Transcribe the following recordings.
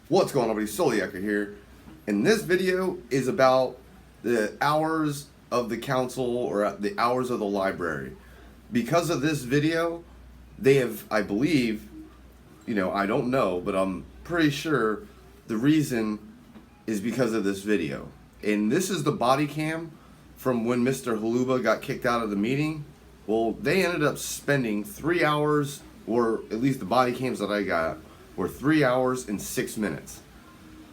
What's going on, everybody? Soliaker here. And this video is about the hours of the council or the hours of the library. Because of this video, they have, I believe, I don't know, but I'm pretty sure the reason is because of this video. And this is the body cam from when Mr. Holuba got kicked out of the meeting. Well, they ended up spending 3 hours, or at least the body cams that I got, were 3 hours and 6 minutes.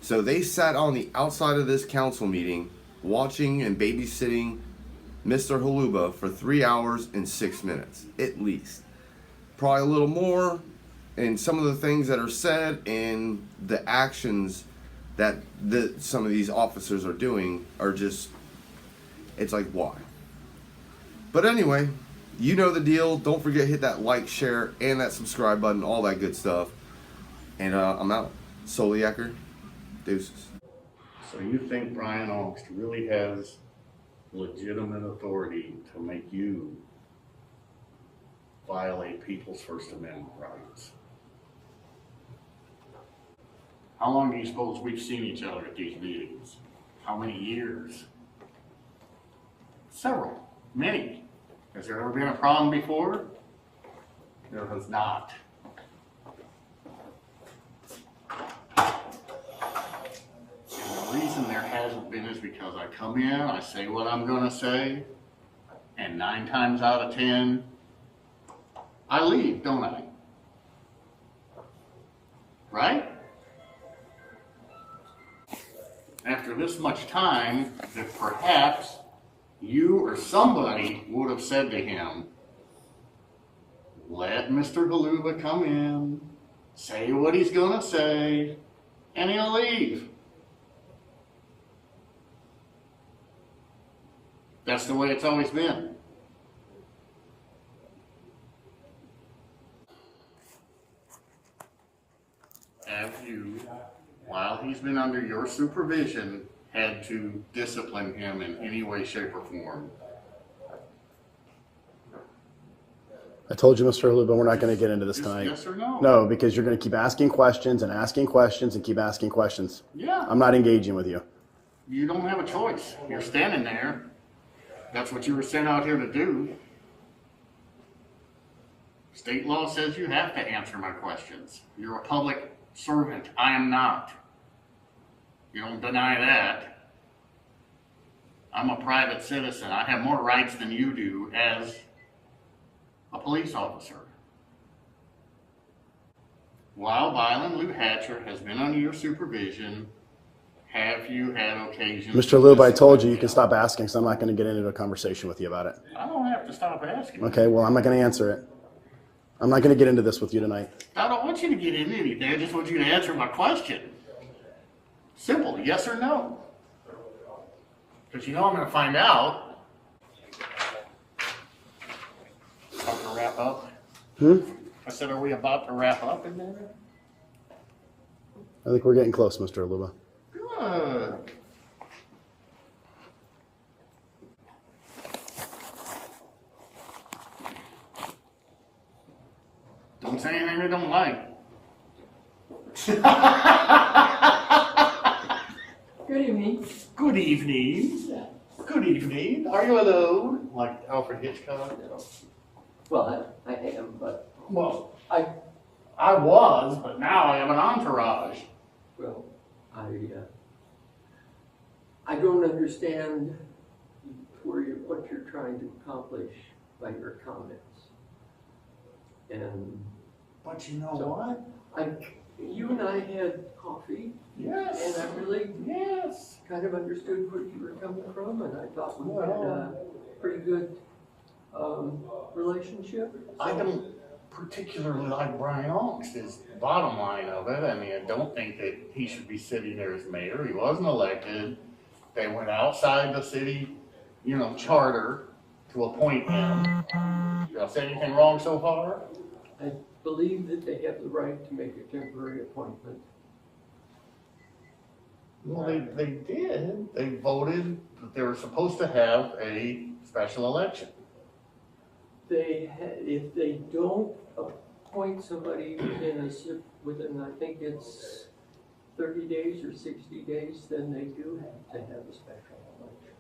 So they sat on the outside of this council meeting watching and babysitting Mr. Holuba for 3 hours and 6 minutes, at least. Probably a little more, and some of the things that are said and the actions that some of these officers are doing are just, it's like, why? But anyway, you know the deal. Don't forget to hit that like, share, and that subscribe button, all that good stuff. And I'm out. Soliaker, deuces. So you think Brian Augst really has legitimate authority to make you violate people's First Amendment rights? How long do you suppose we've seen each other at these meetings? How many years? Several. Many. Has there ever been a problem before? There has not. The reason there hasn't been is because I come in, I say what I'm going to say, and 9 times out of 10, I leave, don't I? Right? After this much time, that perhaps you or somebody would have said to him, let Mr. Holuba come in, say what he's going to say, and he'll leave. That's the way it's always been. Have you, while he's been under your supervision, had to discipline him in any way, shape, or form? I told you, Mr. Holuba, we're not going to get into this Just tonight. yes or no? No, because you're going to keep asking questions and asking questions and keep asking questions. Yeah. I'm not engaging with you. You don't have a choice. You're standing there. That's what you were sent out here to do. State law says you have to answer my questions. You're a public servant. I am not. You don't deny that. I'm a private citizen. I have more rights than you do as a police officer. While Byron Lou Hatcher has been under your supervision, have you had occasion? Mr. Holuba, I told you can stop asking, so I'm not going to get into a conversation with you about it. I don't have to stop asking. Okay, well, I'm not going to answer it. I'm not going to get into this with you tonight. I don't want you to get into anything. I just want you to answer my question. Simple, yes or no. Because you know I'm going to find out. About to wrap up? I said, are we about to wrap up in there? I think we're getting close, Mr. Holuba. Good. Don't say anything I don't like. Good evening. Good evening. Good evening. Are you alone? Like Alfred Hitchcock? Well, I am, but Well, I, I was, but now I have an entourage. well, I don't understand what you're trying to accomplish by your comments. And But you know So- what? you and I had coffee, and Yes. I really Yes. kind of understood where you were coming from, and I thought we had Well- a pretty good relationship. I don't particularly like Brian Augst, is the bottom line of it. I mean, I don't think that he should be sitting there as mayor. He wasn't elected. They went outside the city, charter to appoint him. Did I say anything wrong so far? I believe that they have the right to make a temporary appointment. Well, they did. They voted that they were supposed to have a special election. If they don't appoint somebody within I think it's 30 30 days or 60 days, then they do have to have a special election.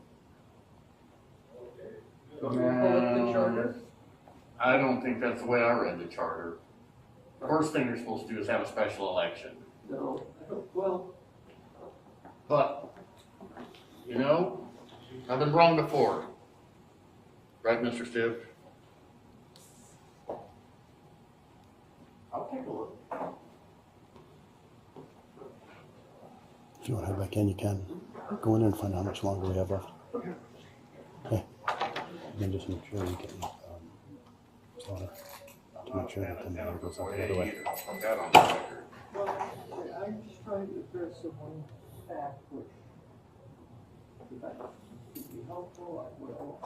Don't you pull up the charter? I don't think that's the way I read the charter. First thing you're supposed to do is have a special election. No, I don't, well, But, you know, I've been wrong before. Right, Mr. Stiff? I'll take a look. If you want to head back in, you can. Go in and find out how much longer we have left. Okay. Then just make sure you get Slaughter to make sure that the mayor goes out the other way. I've got on the record. well, I'm just trying to address the one fact which, if I could be helpful, I will.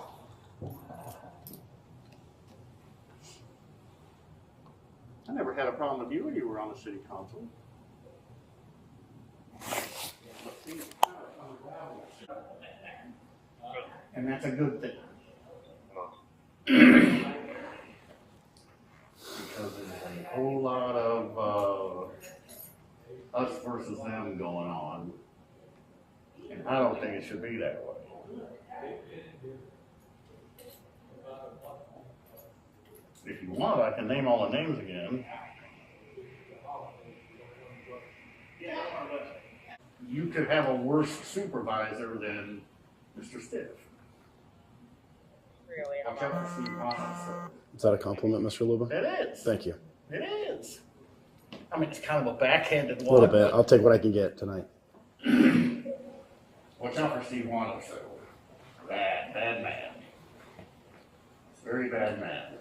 I never had a problem with you when you were on the city council. And that's a good thing. Because there's a whole lot of, us versus them going on. And I don't think it should be that way. If you want, I can name all the names again. You could have a worse supervisor than Mr. Stiff. Really? Watch out for Steve Hodges. Is that a compliment, Mr. Luba? It is. Thank you. It is. I mean, it's kind of a backhanded A one. little bit. I'll take what I can get tonight. Watch out for Steve Hodges. Bad man. Very bad man.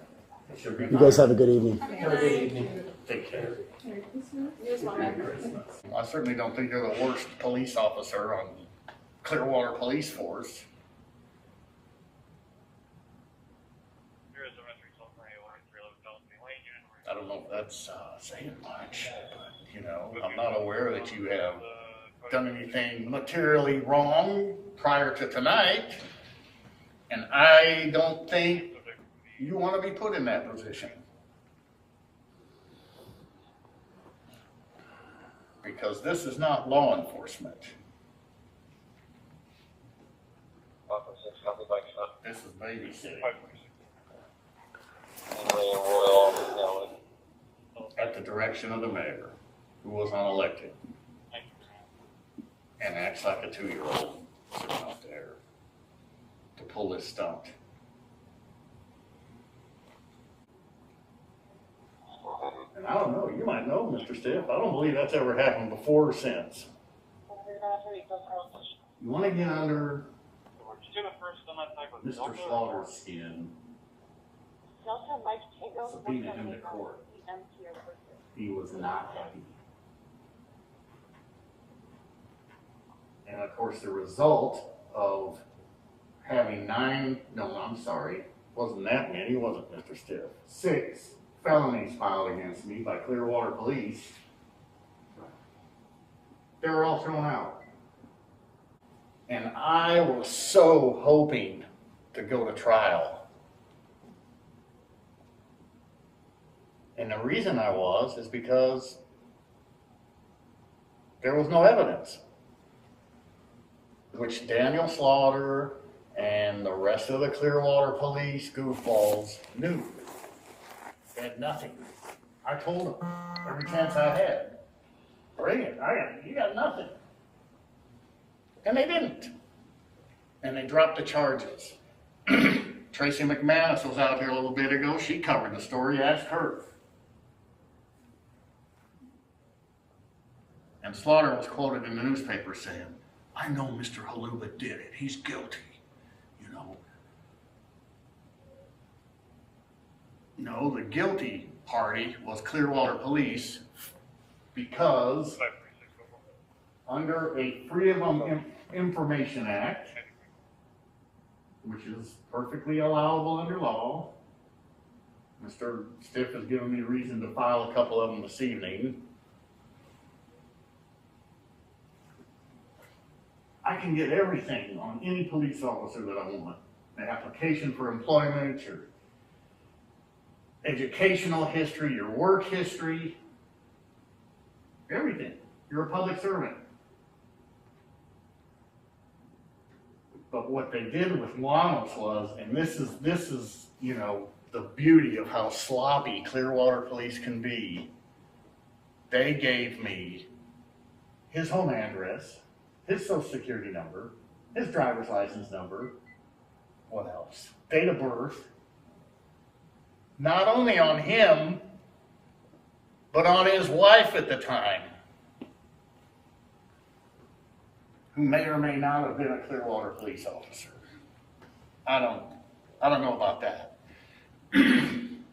It should be You guys have a good evening. Take care. I certainly don't think you're the worst police officer on Clearwater Police Force. I don't know if that's saying much, but you know, I'm not aware that you have done anything materially wrong prior to tonight, and I don't think you want to be put in that position. Because this is not law enforcement. This is babysitting. At the direction of the mayor, who was unelected. And acts like a 2-year-old sitting out there to pull this stunt. And I don't know, you might know, Mr. Stiff, I don't believe that's ever happened before or since. You wanna get under Mr. Slaughter's skin, subpoena him to court. He was not happy. And of course, the result of having wasn't that many, was it, Mr. Stiff? 6 felonies filed against me by Clearwater Police. They were all thrown out. And I was so hoping to go to trial. And the reason I was is because there was no evidence, which Daniel Slaughter and the rest of the Clearwater Police goofballs knew. They had nothing. I told them every chance I had, bring it, you got nothing. And they didn't. And they dropped the charges. Tracy McManus was out here a little bit ago. She covered the story, asked her. And Slaughter was quoted in the newspaper saying, I know Mr. Haluba did it. He's guilty. You know. No, the guilty party was Clearwater Police because under a Freedom of Information Act, which is perfectly allowable under law, Mr. Stiff has given me reason to file a couple of them this evening. I can get everything on any police officer that I want. An application for employment, your educational history, your work history, everything. You're a public servant. But what they did with Llanos was, and this is, you know, the beauty of how sloppy Clearwater Police can be. They gave me his home address, his social security number, his driver's license number, what else? Date of birth. Not only on him, but on his wife at the time, who may or may not have been a Clearwater police officer. I don't know about that. And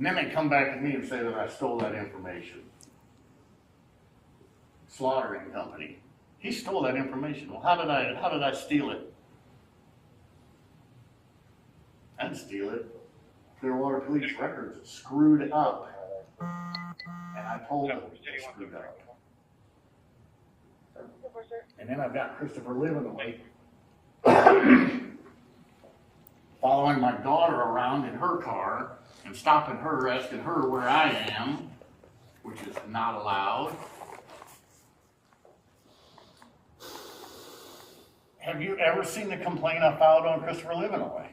then they come back to me and say that I stole that information. Slaughtering company. He stole that information. Well, how did I steal it? I didn't steal it. Clearwater Police records screwed up. And I told them they screwed up. And then I've got Christopher Livenaway following my daughter around in her car and stopping her, asking her where I am, which is not allowed. Have you ever seen the complaint I filed on Christopher Livenaway?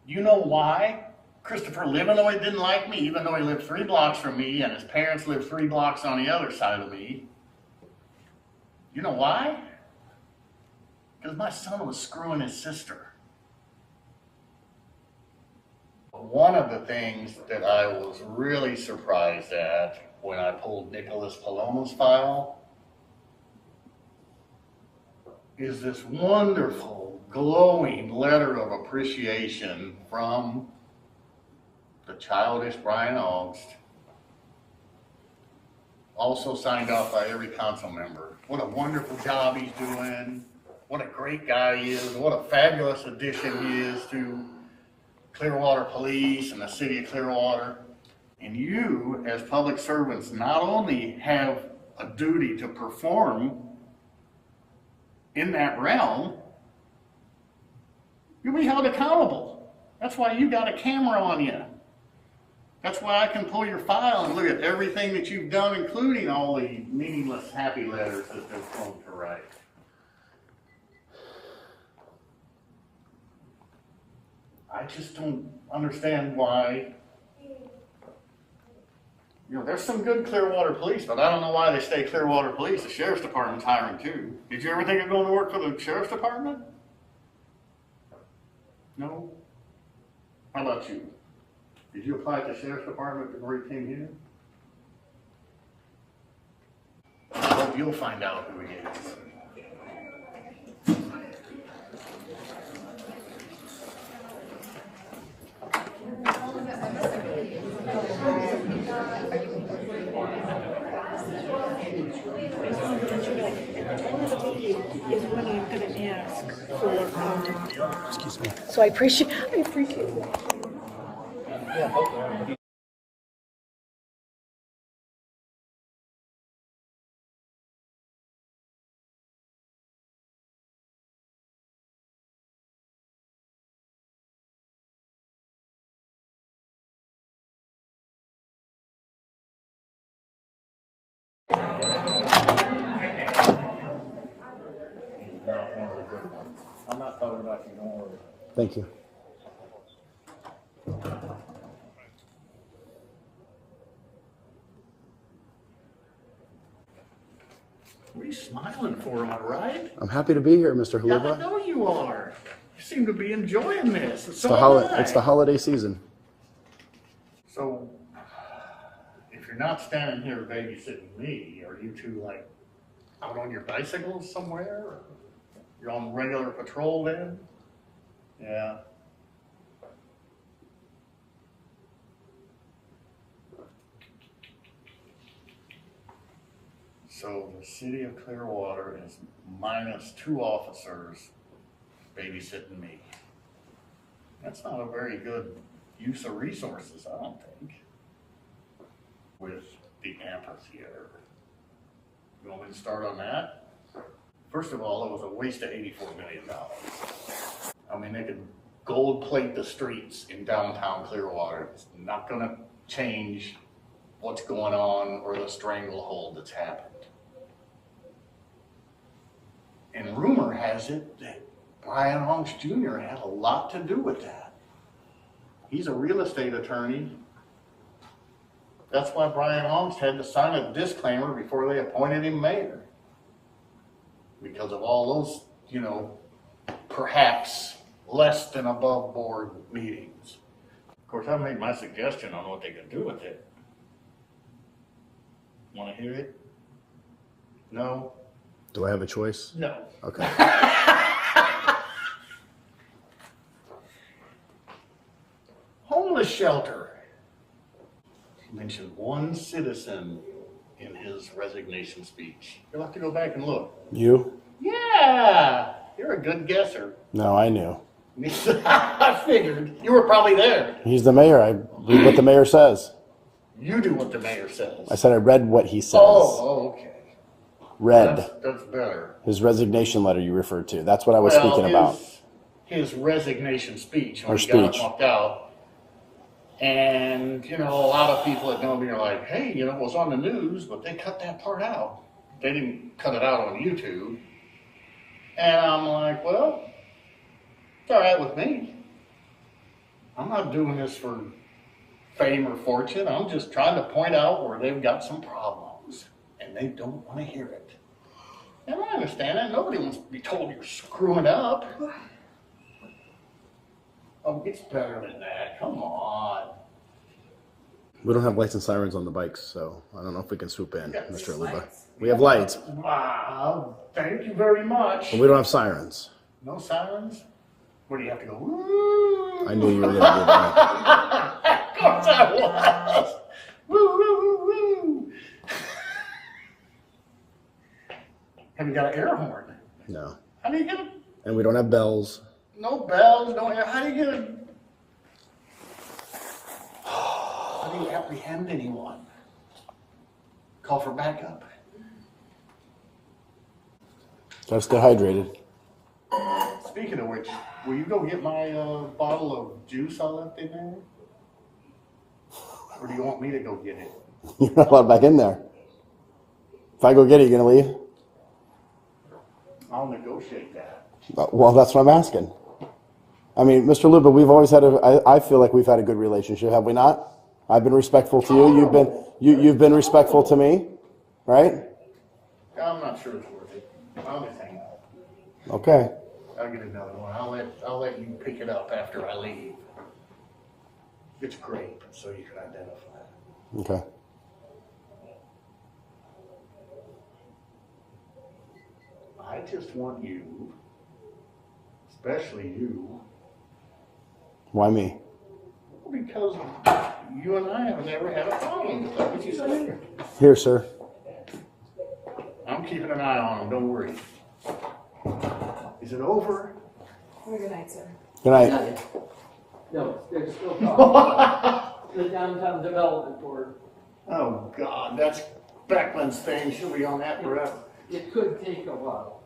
You know why Christopher Livenaway didn't like me, even though he lived 3 blocks from me and his parents lived 3 blocks on the other side of me? You know why? Because my son was screwing his sister. One of the things that I was really surprised at when I pulled Nicholas Paloma's file is this wonderful, glowing letter of appreciation from the childish Brian Augst, also signed off by every council member. What a wonderful job he's doing. What a great guy he is. What a fabulous addition he is to Clearwater Police and the city of Clearwater. And you, as public servants, not only have a duty to perform in that realm, you'll be held accountable. That's why you got a camera on you. That's why I can pull your file and look at everything that you've done, including all the meaningless happy letters that they're prone to write. I just don't understand why. You know, there's some good Clearwater Police, but I don't know why they stay Clearwater Police. The Sheriff's Department's hiring too. Did you ever think of going to work for the Sheriff's Department? No? How about you? Did you apply to the Sheriff's Department before you came here? I hope you'll find out who he is. Is what I'm gonna ask for. Excuse me. So I appreciate it. I'm not talking about you, don't worry. Thank you. What are you smiling for, am I right? I'm happy to be here, Mr. Yeah, I Haluba. know you are. You seem to be enjoying this. It's the holiday season. So, if you're not standing here babysitting me, are you two like out on your bicycles somewhere? Or you're on regular patrol then? Yeah. So the city of Clearwater is minus 2 officers babysitting me. That's not a very good use of resources, I don't think, with the amphitheater. You want me to start on that? First of all, it was a waste of $84 million. I mean, they could gold plate the streets in downtown Clearwater. It's not gonna change what's going on or the stranglehold that's happened. And rumor has it that Brian Honks Jr. had a lot to do with that. He's a real estate attorney. That's why Brian Honks had to sign a disclaimer before they appointed him mayor. Because of all those, you know, perhaps less than above board meetings. Of course, I made my suggestion on what they could do with it. Want to hear it? No? Do I have a choice? No. Okay. Homeless shelter. He mentioned one citizen in his resignation speech. You'll have to go back and look. You? Yeah, you're a good guesser. No, I knew. I figured. You were probably there. He's the mayor. I read what the mayor says. You do what the mayor says. I said I read what he says. Oh, okay. Read. That's better. His resignation letter you referred to. That's what I was speaking about. His resignation speech when Or he got up speech. and walked out. And, you know, a lot of people that know me are like, hey, you know, it was on the news, but they cut that part out. They didn't cut it out on YouTube. And I'm like, well, it's all right with me. I'm not doing this for fame or fortune. I'm just trying to point out where they've got some problems. And they don't want to hear it. And I understand that. Nobody wants to be told you're screwing up. Oh, it's better than that. Come on. We don't have lights and sirens on the bikes, so I don't know if we can swoop in, Yes. Mr. Luba. We have lights, Wow. Thank you very much. but we don't have sirens. No sirens? Where do you have to go? Woo! I knew you were going to do that. Of course I was. Woo, woo, woo, woo. Have you got an air horn? No. How do you get a... And we don't have bells. No bells, no air. How do you get a... How do you apprehend anyone? Call for backup. Gotta stay hydrated. Speaking of which, will you go get my bottle of juice I left in there? Or do you want me to go get it? You're not allowed back in there. If I go get it, you going to leave? I'll negotiate that. Well, that's what I'm asking. I mean, Mr. Luba, we've always had I feel like we've had a good relationship, have we not? I've been respectful to you. You've been respectful to me, right? I'm not sure it's worth it. I'll just hang out. Okay. I'll get another one. I'll let you pick it up after I leave. It's grape, so you can identify it. Okay. I just want you, especially you, Why me? because you and I have never had a problem with that. What you say? Here, sir. I'm keeping an eye on him, don't worry. Is it over? Good night, sir. Good night. No, there's still talking. The downtown development board, Oh, God, that's Beckman's thing. She'll be on that forever. it could take a while.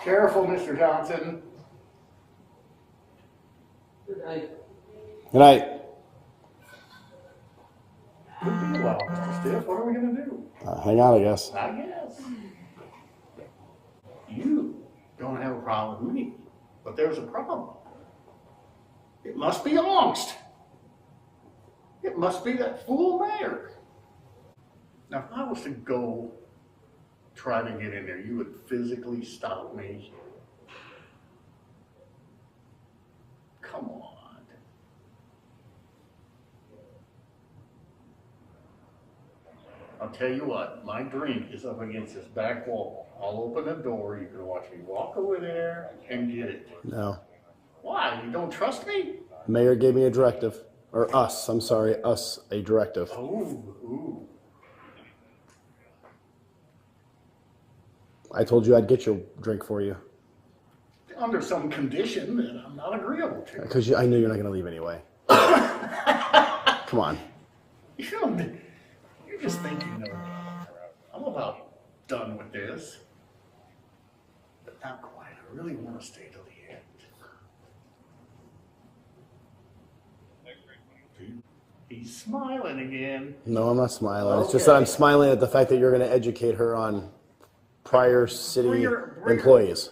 Careful, Mr. Johnson. Good night. Good night. Could be a while, Mr. Stiff. What are we going to do? Hang on, I guess. I guess. You don't have a problem with me, but there's a problem. It must be Longst. It must be that fool mayor. Now, if I was to go try to get in there, you would physically stop me. Come on. I'll tell you what, my drink is up against this back wall. I'll open the door, you can watch me walk over there and get it. No. Why? You don't trust me? Mayor gave me a directive. Or us, I'm sorry, us a directive. Ooh. I told you I'd get your drink for you. Under some condition that I'm not agreeable to. Because I knew you're not going to leave anyway. Come on. You just think you know me. I'm about done with this. But not quite. I really want to stay till the end. He He's smiling again. No, I'm not smiling. It's just that I'm smiling at the fact that you're going to educate her on prior city employees.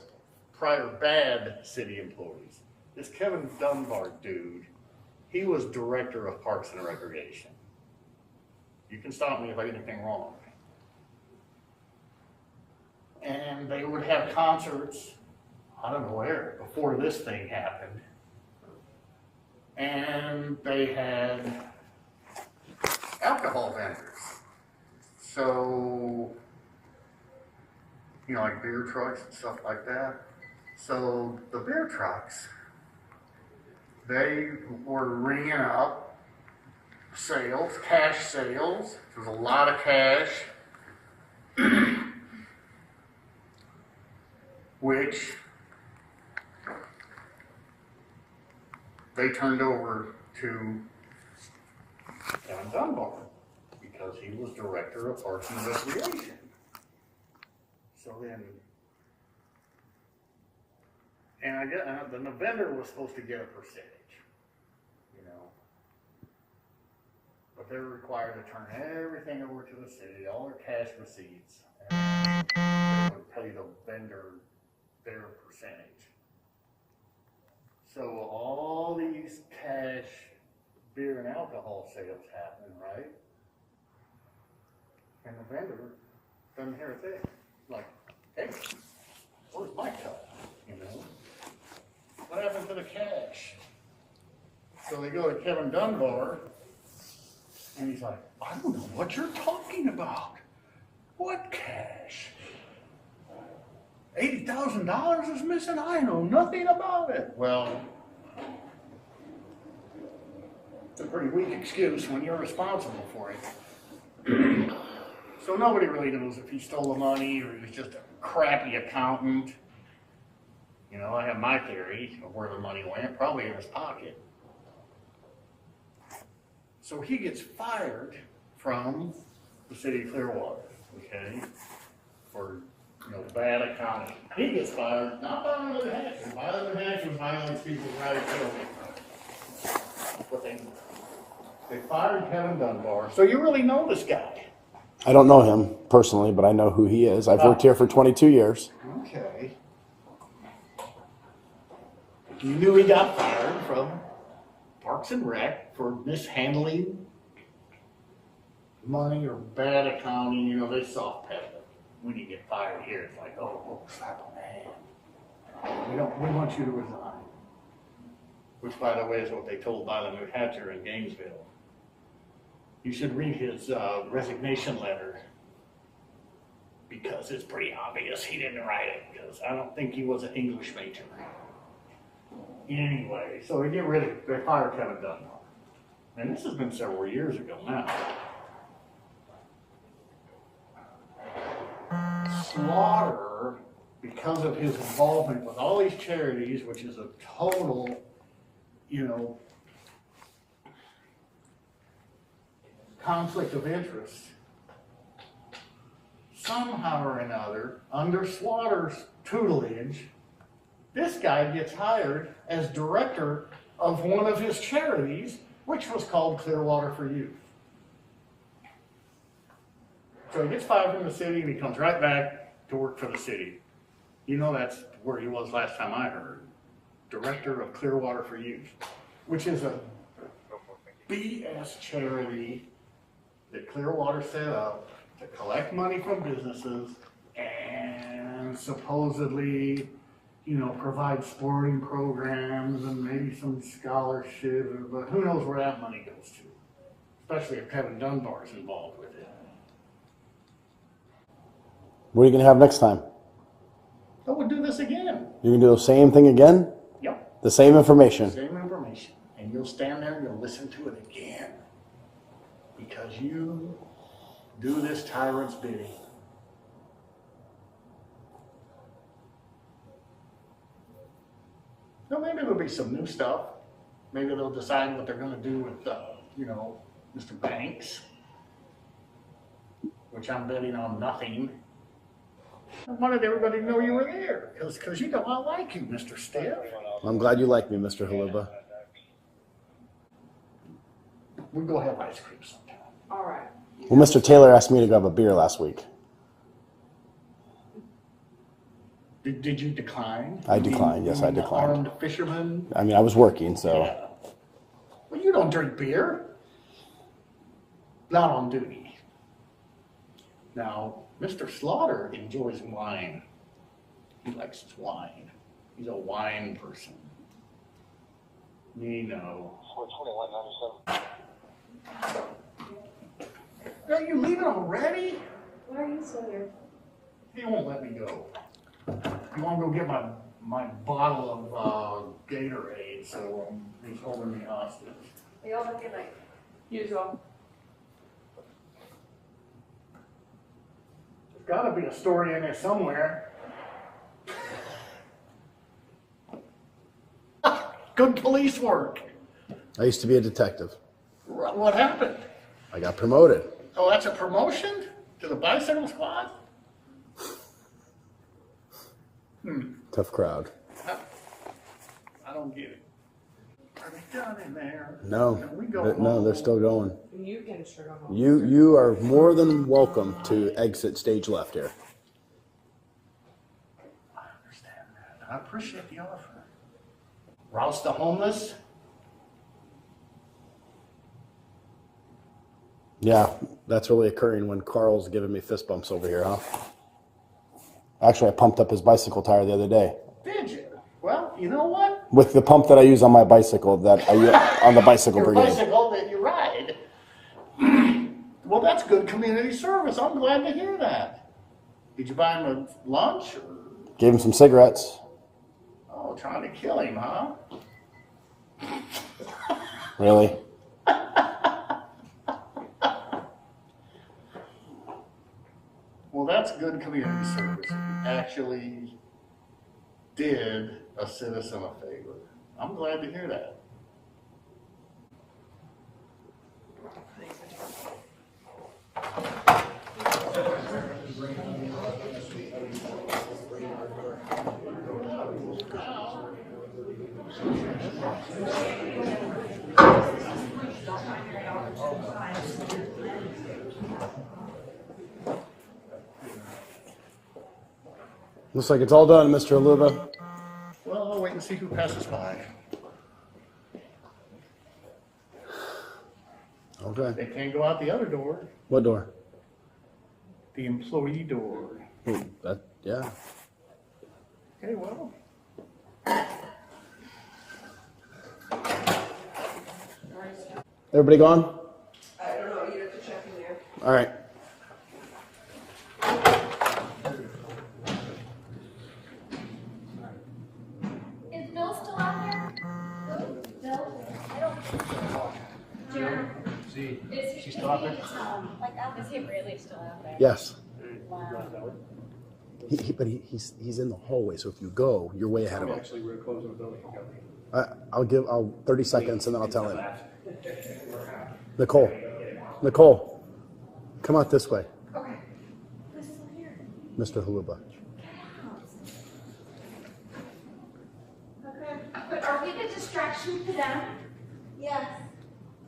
Prior bad city employees. This Kevin Dunbar dude, he was director of Parks and Recreation. You can stop me if I get anything wrong. And they would have concerts, I don't know where, before this thing happened. And they had alcohol vendors. So, you know, like beer trucks and stuff like that. So the beer trucks, they were ringing up sales, cash sales. There was a lot of cash, which they turned over to Kevin Dunbar because he was director of Parks and Recreation. So then, and I guess the vendor was supposed to get a percentage, you know, but they were required to turn everything over to the city, all their cash receipts, and they would pay the vendor their percentage. So all these cash beer and alcohol sales happen, right? And the vendor doesn't hear a thing. Like, hey, where's my cut? You know? What happened to the cash? So they go to Kevin Dunbar, and he's like, I don't know what you're talking about. What cash? $80,000 is missing? I know nothing about it. Well, it's a pretty weak excuse when you're responsible for it. So nobody really knows if he stole the money or he was just a crappy accountant. You know, I have my theory of where the money went, probably in his pocket. So he gets fired from the city of Clearwater, okay, for, you know, bad accounting. He gets fired, not by the New Hampshire. By the New Hampshire violence people try to kill him. But they fired Kevin Dunbar. So you really know this guy. I don't know him personally, but I know who he is. I've worked here for 22 years. Okay. You knew he got fired from Parks and Rec for mishandling money or bad accounting. You know, they soft pedal it. When you get fired here, it's like, oh, slap on the hand. We want you to resign. Which, by the way, is what they told Violet New Hampshire in Gainesville. You should read his resignation letter because it's pretty obvious he didn't write it because I don't think he was an English major. Anyway, so they fired Kevin Dunbar. And this has been several years ago now. Slaughter, because of his involvement with all these charities, which is a total, you know, conflict of interest, somehow or another, under Slaughter's tutelage, this guy gets hired as director of one of his charities, which was called Clearwater for Youth. So he gets fired from the city and he comes right back to work for the city. You know, that's where he was last time I heard. Director of Clearwater for Youth, which is a BS charity that Clearwater set up to collect money from businesses and supposedly, you know, provide sporting programs and maybe some scholarships, but who knows where that money goes to, especially if Kevin Dunbar is involved with it. What are you going to have next time? I would do this again. You're going to do the same thing again? Yep. The same information? Same information. And you'll stand there and you'll listen to it again. Because you do this tyrant's bidding. Now maybe there'll be some new stuff. Maybe they'll decide what they're going to do with, you know, Mr. Banks, which I'm betting on nothing. I wanted everybody to know you were there, because you know I like you, Mr. Stiff. I'm glad you like me, Mr. Haluba. We'll go have ice cream sometime. All right. Well, Mr. Taylor asked me to grab a beer last week. Did you decline? I declined, yes, I You mean the declined. Armed fisherman? I mean, I was working, so. Yeah. Well, you don't drink beer. Not on duty. Now, Mr. Slaughter enjoys wine. He likes his wine. He's a wine person. Me, no. Are you leaving already? Why are you still here? He won't let me go. You want to go get my bottle of Gatorade, so he's holding me hostage. We all have a good night. Usual. There's got to be a story in there somewhere. Good police work. I used to be a detective. What happened? I got promoted. Oh, that's a promotion to the bicycle squad? Tough crowd. I don't get it. Are they done in there? No, Can we go no, home? they're still going. You can sure go home. You are more than welcome to exit stage left here. I understand that. I appreciate the offer. Rouse the homeless? Yeah, that's really occurring when Carl's giving me fist bumps over here, huh? Actually, I pumped up his bicycle tire the other day. Did you? Well, you know what? With the pump that I use on my bicycle, that I use on the bicycle Your brigade. bicycle that you ride. Well, that's good community service. I'm glad to hear that. Did you buy him a lunch? Or, Gave him some cigarettes. oh, trying to kill him, huh? Really? Well, that's good community service. You actually did a citizen a favor. I'm glad to hear that. Looks like it's all done, Mr. Aluba. Well, I'll wait and see who passes by. Okay. They can't go out the other door, What door? the employee door. Ooh, yeah. Okay, well, Everybody gone? I don't know. You have to check in there. All right. Is Bill still out there? Bill? I don't. Jared? Is he still out there? Is he really still out there? Yes. Wow. But he's in the hallway, so if you go, you're way ahead of him. Actually, we're closing the building. I'll 30 seconds and then I'll tell him. Nicole, come out this way. Okay. Who's still here? Mr. Haluba. Okay. But are we the distraction to them? Yes.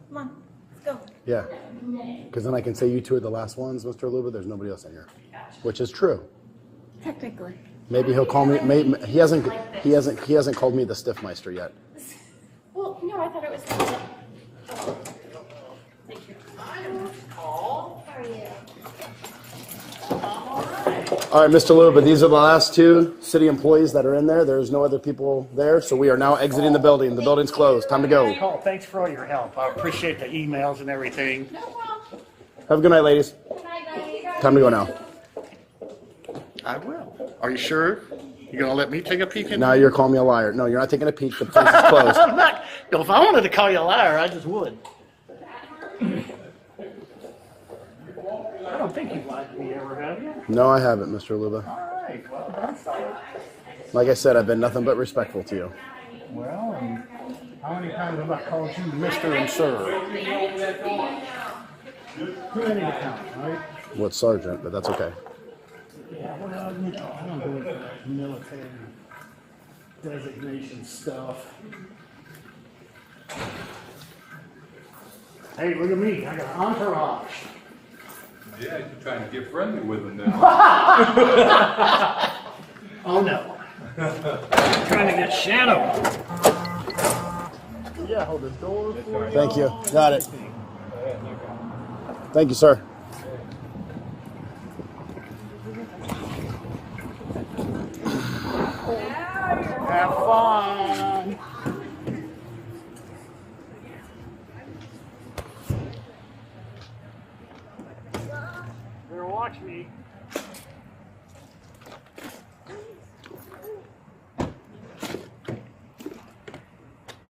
Come on, let's go. Yeah. Because then I can say you two are the last ones, Mr. Haluba. There's nobody else in here, which is true. Technically. Maybe he'll call me. He hasn't called me the Stiffmeister yet. Well, no, I thought it was. Thank you. How are you? All right, Mr. Haluba. These are the last two city employees that are in there. There's no other people there, so we are now exiting the building. The building's closed. Time to go. Paul, thanks for all your help. I appreciate the emails and everything. No problem. Have a good night, ladies. Good night, guys. Time to go now. I will. Are you sure? You gonna let me take a peek in? Now you're calling me a liar. No, you're not taking a peek. The place is closed. I'm not. If I wanted to call you a liar, I just would. I don't think you've lied to me ever, have you? No, I haven't, Mr. Haluba. All right. Well, that's all. Like I said, I've been nothing but respectful to you. Well, and how many times have I called you Mr. and Sir? Too many to count, right? What sergeant? But that's okay. Yeah, well, you know, I don't go into military designation stuff. Hey, look at me, I got an entourage. Yeah, you're trying to get friendly with them now. Oh, no. Trying to get Shadow. Yeah, hold the door for you. Thank you. Got it. Thank you, sir. Have fun. Better watch me.